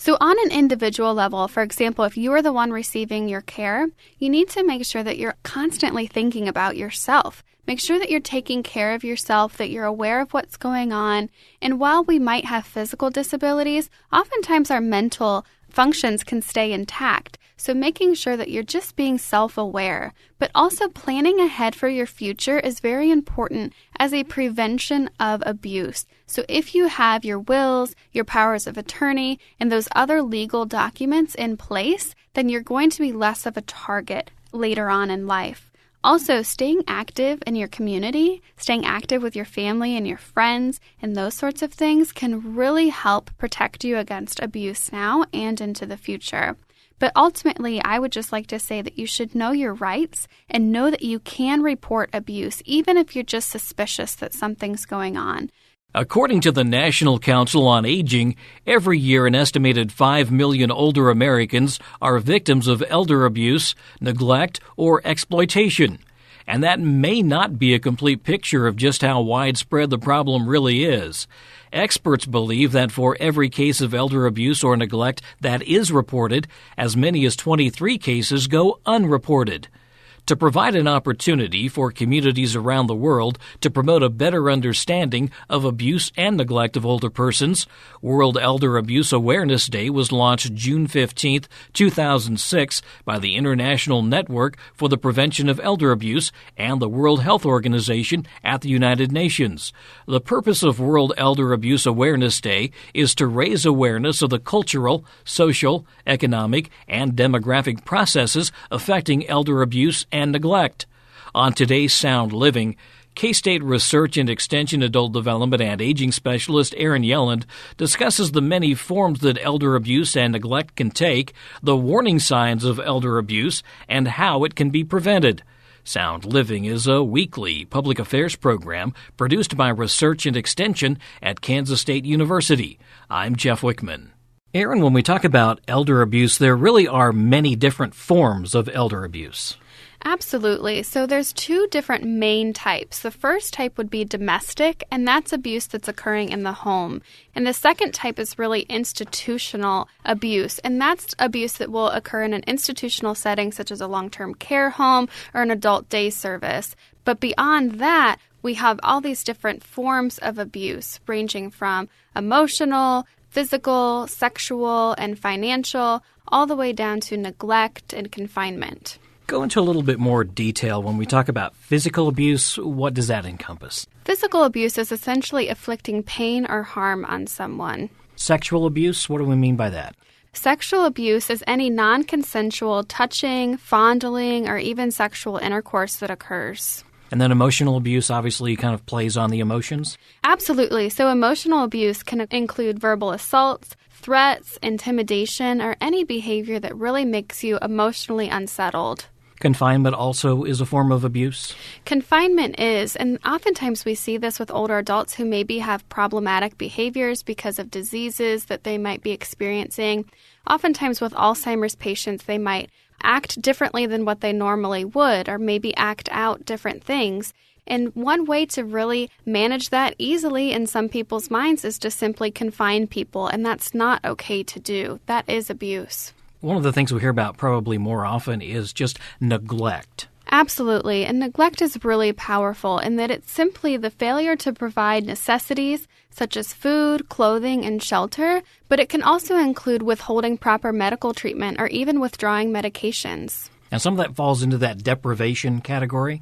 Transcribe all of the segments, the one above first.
So on an individual level, for example, if you are the one receiving your care, you need to make sure that you're constantly thinking about yourself. Make sure that you're taking care of yourself, that you're aware of what's going on. And while we might have physical disabilities, oftentimes our mental functions can stay intact. So making sure that you're just being self-aware, but also planning ahead for your future is very important as a prevention of abuse. So if you have your wills, your powers of attorney, and those other legal documents in place, then you're going to be less of a target later on in life. Also, staying active in your community, staying active with your family and your friends, and those sorts of things can really help protect you against abuse now and into the future. But ultimately, I would just like to say that you should know your rights and know that you can report abuse, even if you're just suspicious that something's going on. According to the National Council on Aging, every year an estimated 5 million older Americans are victims of elder abuse, neglect, or exploitation. And that may not be a complete picture of just how widespread the problem really is. Experts believe that for every case of elder abuse or neglect that is reported, as many as 23 cases go unreported. To provide an opportunity for communities around the world to promote a better understanding of abuse and neglect of older persons, World Elder Abuse Awareness Day was launched June 15, 2006 by the International Network for the Prevention of Elder Abuse and the World Health Organization at the United Nations. The purpose of World Elder Abuse Awareness Day is to raise awareness of the cultural, social, economic, and demographic processes affecting elder abuse and neglect. On today's Sound Living, K-State Research and Extension Adult Development and Aging Specialist Erin Yelland discusses the many forms that elder abuse and neglect can take, the warning signs of elder abuse, and how it can be prevented. Sound Living is a weekly public affairs program produced by Research and Extension at Kansas State University. I'm Jeff Wichman. Erin, when we talk about elder abuse, there really are many different forms of elder abuse. Absolutely. So there's two different main types. The first type would be domestic, and that's abuse that's occurring in the home. And the second type is really institutional abuse, and that's abuse that will occur in an institutional setting such as a long-term care home or an adult day service. But beyond that, we have all these different forms of abuse ranging from emotional, physical, sexual, and financial, all the way down to neglect and confinement. Go into a little bit more detail. When we talk about physical abuse, what does that encompass? Physical abuse is essentially inflicting pain or harm on someone. Sexual abuse, what do we mean by that? Sexual abuse is any non-consensual touching, fondling, or even sexual intercourse that occurs. And then emotional abuse obviously kind of plays on the emotions? Absolutely. So emotional abuse can include verbal assaults, threats, intimidation, or any behavior that really makes you emotionally unsettled. Confinement also is a form of abuse? Confinement is, and oftentimes we see this with older adults who maybe have problematic behaviors because of diseases that they might be experiencing. Oftentimes with Alzheimer's patients, they might act differently than what they normally would, or maybe act out different things. And one way to really manage that easily in some people's minds is to simply confine people, and that's not okay to do. That is abuse. One of the things we hear about probably more often is just neglect. Absolutely, and neglect is really powerful in that it's simply the failure to provide necessities such as food, clothing, and shelter, but it can also include withholding proper medical treatment or even withdrawing medications. And some of that falls into that deprivation category?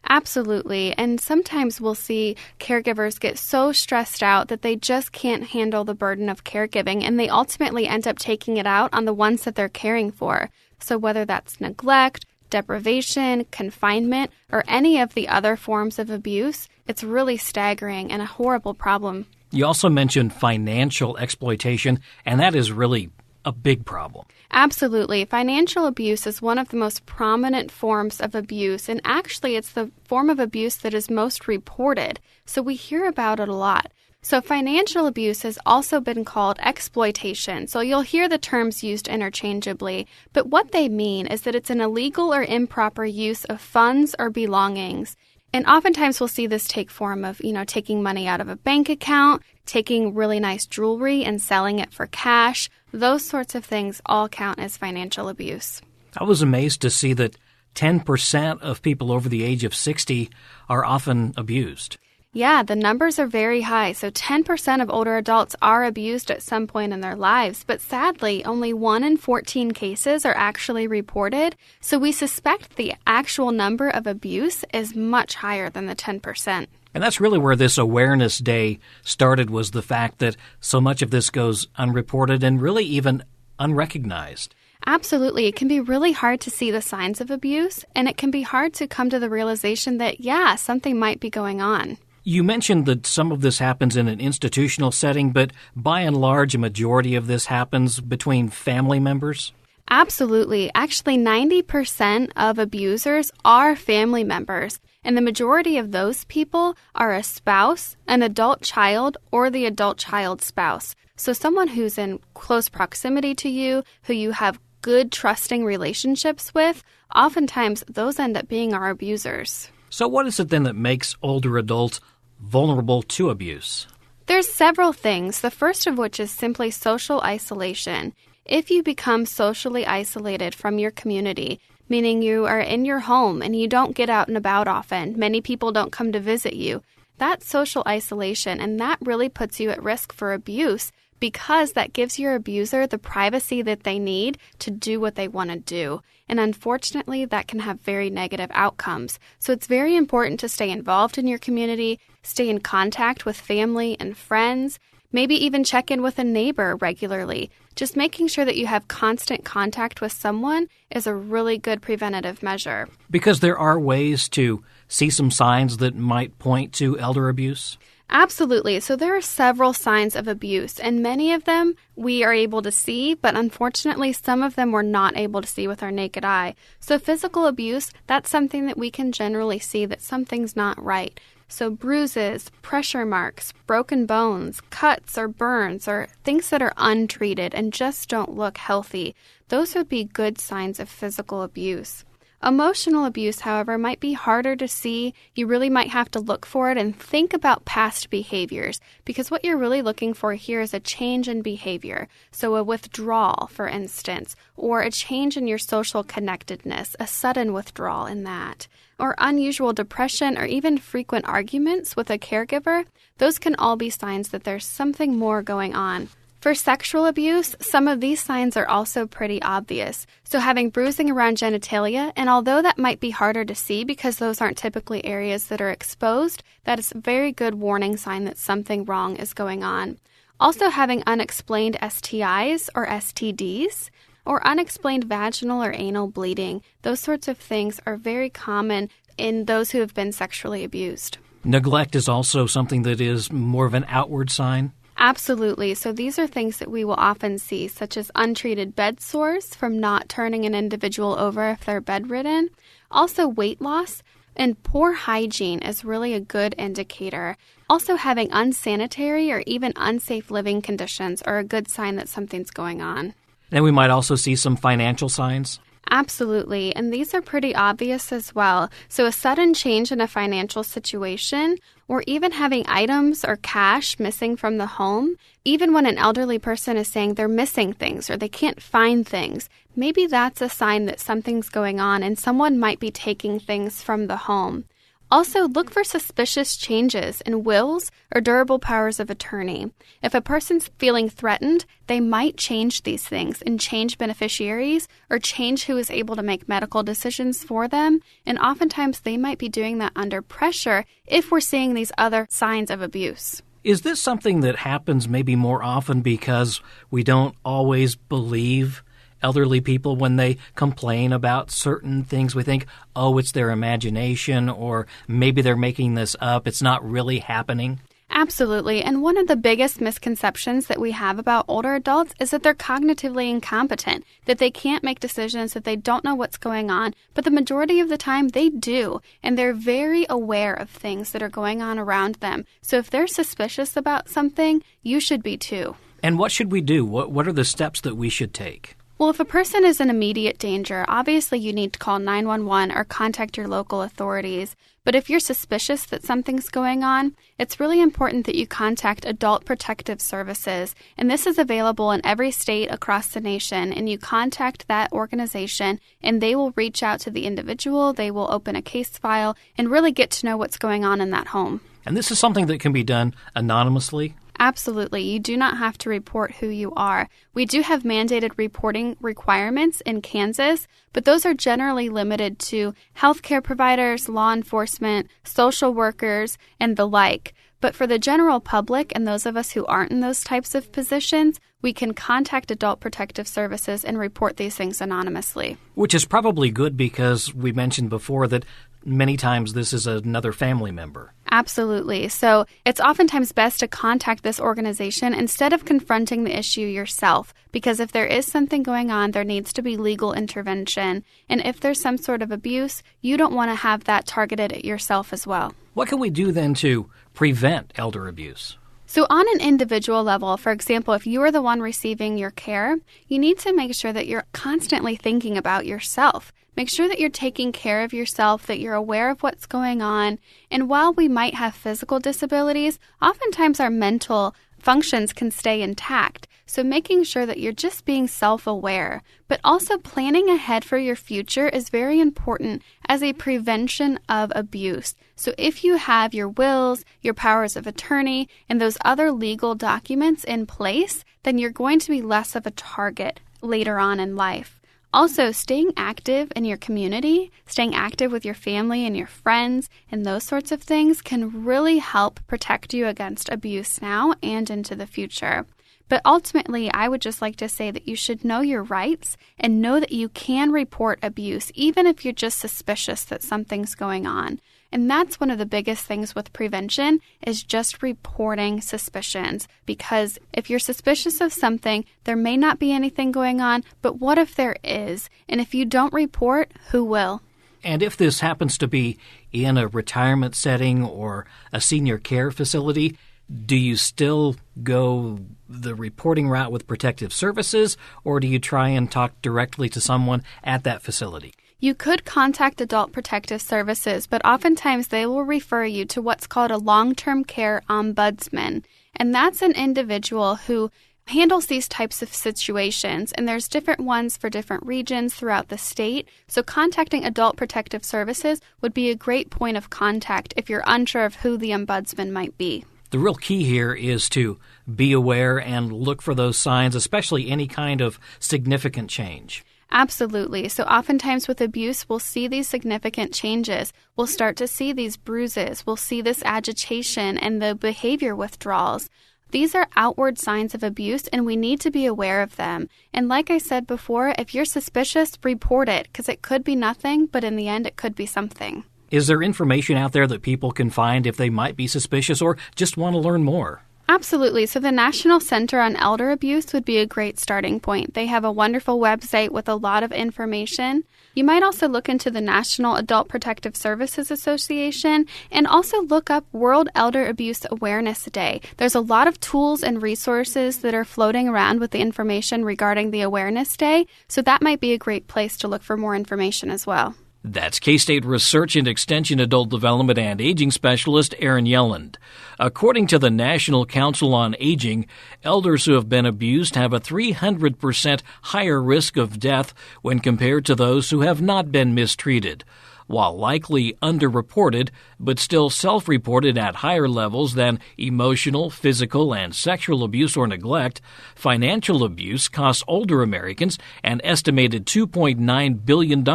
Absolutely, and sometimes we'll see caregivers get so stressed out that they just can't handle the burden of caregiving, and they ultimately end up taking it out on the ones that they're caring for. So whether that's neglect, deprivation, confinement, or any of the other forms of abuse, it's really staggering and a horrible problem. You also mentioned financial exploitation, and that is really a big problem. Absolutely. Financial abuse is one of the most prominent forms of abuse, and actually it's the form of abuse that is most reported. So we hear about it a lot. So financial abuse has also been called exploitation. So you'll hear the terms used interchangeably, but what they mean is that it's an illegal or improper use of funds or belongings. And oftentimes we'll see this take form of, taking money out of a bank account, taking really nice jewelry and selling it for cash, Those sorts of things all count as financial abuse. I was amazed to see that 10% of people over the age of 60 are often abused. Yeah, the numbers are very high. So 10% of older adults are abused at some point in their lives. But sadly, only 1 in 14 cases are actually reported. So we suspect the actual number of abuse is much higher than the 10%. And that's really where this Awareness Day started, was the fact that so much of this goes unreported and really even unrecognized. Absolutely. It can be really hard to see the signs of abuse, and it can be hard to come to the realization that, yeah, something might be going on. You mentioned that some of this happens in an institutional setting, but by and large, a majority of this happens between family members? Absolutely. Actually, 90% of abusers are family members, and the majority of those people are a spouse, an adult child, or the adult child's spouse. So someone who's in close proximity to you, who you have good, trusting relationships with, oftentimes those end up being our abusers. So what is it then that makes older adults vulnerable to abuse? There's several things, the first of which is simply social isolation. If you become socially isolated from your community, meaning you are in your home and you don't get out and about often, many people don't come to visit you, that's social isolation, and that really puts you at risk for abuse, because that gives your abuser the privacy that they need to do what they want to do. And unfortunately, that can have very negative outcomes. So it's very important to stay involved in your community, stay in contact with family and friends, maybe even check in with a neighbor regularly. Just making sure that you have constant contact with someone is a really good preventative measure. Because there are ways to see some signs that might point to elder abuse? Absolutely. So there are several signs of abuse, and many of them we are able to see, but unfortunately some of them we're not able to see with our naked eye. So physical abuse, that's something that we can generally see that something's not right. So bruises, pressure marks, broken bones, cuts or burns, or things that are untreated and just don't look healthy, those would be good signs of physical abuse. Emotional abuse, however, might be harder to see. You really might have to look for it and think about past behaviors, because what you're really looking for here is a change in behavior. So a withdrawal, for instance, or a change in your social connectedness, a sudden withdrawal in that, or unusual depression, or even frequent arguments with a caregiver. Those can all be signs that there's something more going on. For sexual abuse, some of these signs are also pretty obvious. So having bruising around genitalia, and although that might be harder to see because those aren't typically areas that are exposed, that is a very good warning sign that something wrong is going on. Also having unexplained STIs or STDs, or unexplained vaginal or anal bleeding. Those sorts of things are very common in those who have been sexually abused. Neglect is also something that is more of an outward sign? Absolutely. So these are things that we will often see, such as untreated bed sores from not turning an individual over if they're bedridden. Also weight loss and poor hygiene is really a good indicator. Also having unsanitary or even unsafe living conditions are a good sign that something's going on. And we might also see some financial signs? Absolutely, and these are pretty obvious as well. So a sudden change in a financial situation, or even having items or cash missing from the home, even when an elderly person is saying they're missing things or they can't find things, maybe that's a sign that something's going on and someone might be taking things from the home. Also, look for suspicious changes in wills or durable powers of attorney. If a person's feeling threatened, they might change these things and change beneficiaries or change who is able to make medical decisions for them. And oftentimes they might be doing that under pressure if we're seeing these other signs of abuse. Is this something that happens maybe more often because we don't always believe elderly people when they complain about certain things? We think, oh, it's their imagination, or maybe they're making this up. It's not really happening. Absolutely. And one of the biggest misconceptions that we have about older adults is that they're cognitively incompetent, that they can't make decisions, that they don't know what's going on. But the majority of the time they do, and they're very aware of things that are going on around them. So if they're suspicious about something, you should be too. And what should we do? What are the steps that we should take? Well, if a person is in immediate danger, obviously you need to call 911 or contact your local authorities. But if you're suspicious that something's going on, it's really important that you contact Adult Protective Services. And this is available in every state across the nation. And you contact that organization, and they will reach out to the individual. They will open a case file and really get to know what's going on in that home. And this is something that can be done anonymously? Absolutely. You do not have to report who you are. We do have mandated reporting requirements in Kansas, but those are generally limited to healthcare providers, law enforcement, social workers, and the like. But for the general public and those of us who aren't in those types of positions, we can contact Adult Protective Services and report these things anonymously. Which is probably good because we mentioned before that many times this is another family member. Absolutely. So it's oftentimes best to contact this organization instead of confronting the issue yourself, because if there is something going on, there needs to be legal intervention. And if there's some sort of abuse, you don't want to have that targeted at yourself as well. What can we do then to prevent elder abuse? So on an individual level, for example, if you are the one receiving your care, you need to make sure that you're constantly thinking about yourself. Make sure that you're taking care of yourself, that you're aware of what's going on. And while we might have physical disabilities, oftentimes our mental functions can stay intact. So making sure that you're just being self-aware, but also planning ahead for your future is very important as a prevention of abuse. So if you have your wills, your powers of attorney, and those other legal documents in place, then you're going to be less of a target later on in life. Also, staying active in your community, staying active with your family and your friends, and those sorts of things can really help protect you against abuse now and into the future. But ultimately, I would just like to say that you should know your rights and know that you can report abuse, even if you're just suspicious that something's going on. And that's one of the biggest things with prevention is just reporting suspicions. Because if you're suspicious of something, there may not be anything going on, but what if there is? And if you don't report, who will? And if this happens to be in a retirement setting or a senior care facility, do you still go the reporting route with protective services, or do you try and talk directly to someone at that facility? You could contact Adult Protective Services, but oftentimes they will refer you to what's called a long-term care ombudsman. And that's an individual who handles these types of situations, and there's different ones for different regions throughout the state. So contacting Adult Protective Services would be a great point of contact if you're unsure of who the ombudsman might be. The real key here is to be aware and look for those signs, especially any kind of significant change. Absolutely. So oftentimes with abuse, we'll see these significant changes. We'll start to see these bruises. We'll see this agitation and the behavior withdrawals. These are outward signs of abuse, and we need to be aware of them. And like I said before, if you're suspicious, report it, because it could be nothing, but in the end, it could be something. Is there information out there that people can find if they might be suspicious or just want to learn more? Absolutely. So the National Center on Elder Abuse would be a great starting point. They have a wonderful website with a lot of information. You might also look into the National Adult Protective Services Association and also look up World Elder Abuse Awareness Day. There's a lot of tools and resources that are floating around with the information regarding the Awareness Day, so that might be a great place to look for more information as well. That's K-State Research and Extension Adult Development and Aging Specialist Erin Yelland. According to the National Council on Aging, elders who have been abused have a 300% higher risk of death when compared to those who have not been mistreated. While likely underreported, but still self-reported at higher levels than emotional, physical, and sexual abuse or neglect, financial abuse costs older Americans an estimated $2.9 billion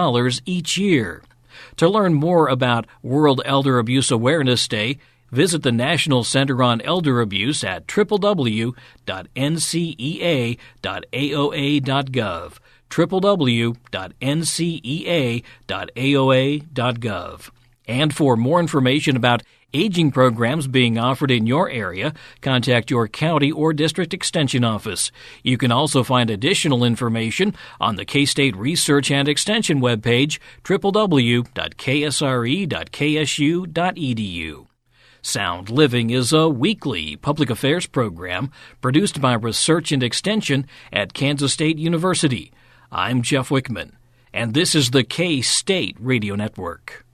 each year. To learn more about World Elder Abuse Awareness Day, visit the National Center on Elder Abuse at www.ncea.aoa.gov. www.ncea.aoa.gov. And for more information about aging programs being offered in your area, contact your county or district extension office. You can also find additional information on the K-State Research and Extension webpage, www.ksre.ksu.edu. Sound Living is a weekly public affairs program produced by Research and Extension at Kansas State University. I'm Jeff Wichman, and this is the K-State Radio Network.